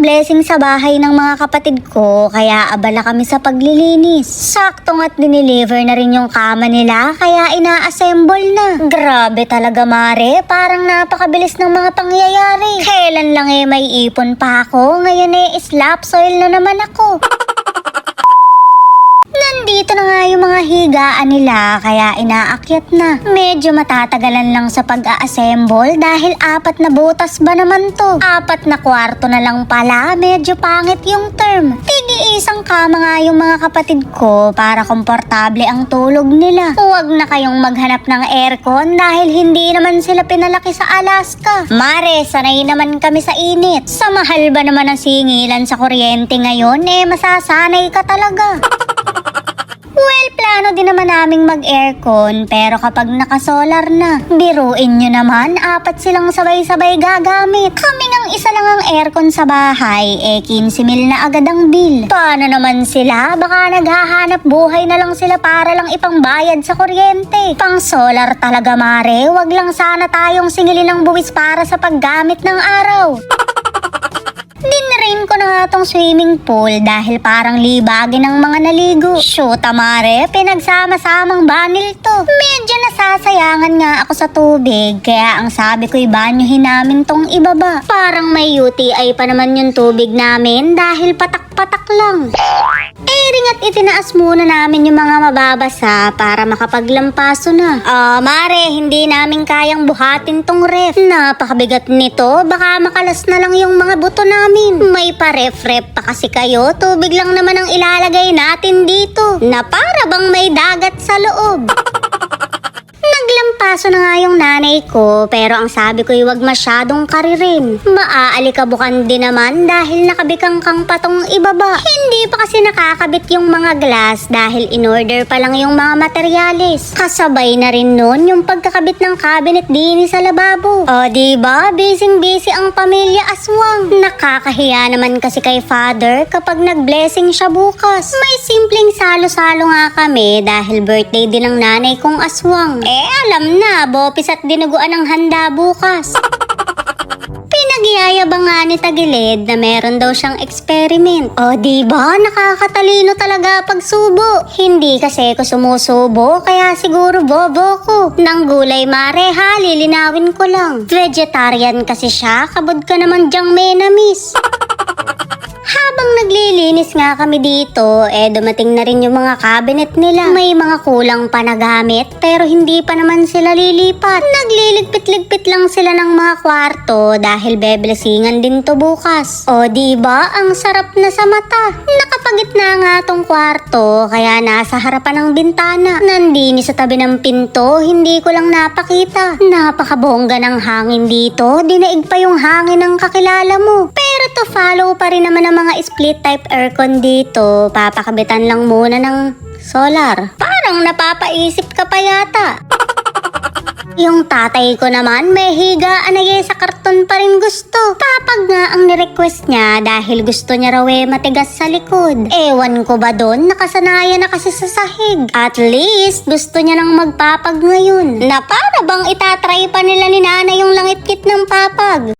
blessing sa bahay ng mga kapatid ko, kaya abala kami sa paglilinis. Saktong at dineliver na rin yung kama nila, kaya ina-assemble na. Grabe talaga mare, parang napakabilis ng mga pangyayari. Kailan lang may ipon pa ako, ngayon slap soil na naman ako. Nandito na nga yung mga higaan nila, kaya inaakyat na. Medyo matatagalan lang sa pag-a-assemble dahil 4 na butas ba naman to? 4 na kwarto na lang pala, medyo pangit yung term. Tig-iisang kama nga yung mga kapatid ko para komportable ang tulog nila. Huwag na kayong maghanap ng aircon dahil hindi naman sila pinalaki sa Alaska. Mare, sanay naman kami sa init. Sa mahal ba naman ang singilan sa kuryente ngayon, masasanay ka talaga. Well, plano din naman naming mag-aircon, pero kapag naka-solar na, biruin nyo naman, 4 silang sabay-sabay gagamit. Kami ng isa lang ang aircon sa bahay, 15,000 na agad ang bill. Paano naman sila? Baka naghahanap buhay na lang sila para lang ipangbayad sa kuryente. Pang solar talaga mare, wag lang sana tayong singilin ng buwis para sa paggamit ng araw. Dinrain ko na nga tong swimming pool dahil parang libagin ng mga naligo. Shoot mare, pinagsama-samang banil to. Medyo nasasayangan nga ako sa tubig, kaya ang sabi ko'y banyohin namin tong ibaba. Parang may UTI pa naman yung tubig namin dahil patak-patak lang. Ring at itinaas muna namin yung mga mababasa para makapaglampaso na. Mare, hindi namin kayang buhatin tong ref. Napakabigat nito, baka makalas na lang yung mga buto namin. May pa-ref-ref pa kasi kayo, tubig lang naman ang ilalagay natin dito, na para bang may dagat sa loob. Naglampaso na nga yung nanay ko, pero ang sabi ko'y wag masyadong karirin. Maaalikabukan din naman dahil nakabikang kang patong ibaba. Hindi pa kasi nakakabit yung mga glass dahil in-order pa lang yung mga materyales. Kasabay na rin nun yung pagkakabit ng cabinet din sa lababo. O diba, busy ang pamilya aswang. Nakakahiya naman kasi kay father kapag nag-blessing siya bukas. May simpleng salo-salo nga kami dahil birthday din ng nanay kong aswang. Alam na, bopis at dinuguan ang handa bukas. Pinagyayabang nga ni Tagilid na meron daw siyang experiment. O diba, nakakatalino talaga pag subo. Hindi kasi ko sumusubo, kaya siguro bobo ko. Nang gulay mare ha, lilinawin ko lang. Vegetarian kasi siya, kabod ka naman dyang menamis. Habang naglilinis nga kami dito, dumating na rin yung mga cabinet nila. May mga kulang pa na gamit, pero hindi pa naman sila lilipat. Nagliligpit-ligpit lang sila ng mga kwarto dahil beblesingan din to bukas. O diba, ang sarap na sa mata. Nakapagitna nga tong kwarto, kaya nasa harapan ng bintana. Nandini sa tabi ng pinto, hindi ko lang napakita. Napakabongga ng hangin dito, dinaig pa yung hangin ng kakilala mo. Pero to follow pa rin naman ang mga split type aircon dito, papakabitan lang muna ng solar. Parang napapaisip ka pa yata. Yung tatay ko naman, may higaan na sa karton pa rin gusto. Papag nga ang nirequest niya dahil gusto niya raw matigas sa likod. Ewan ko ba doon, nakasanayan na kasi sa sahig. At least, gusto niya nang magpapag ngayon. Na para bang itatry pa nila ni nanay yung langit-kit ng papag.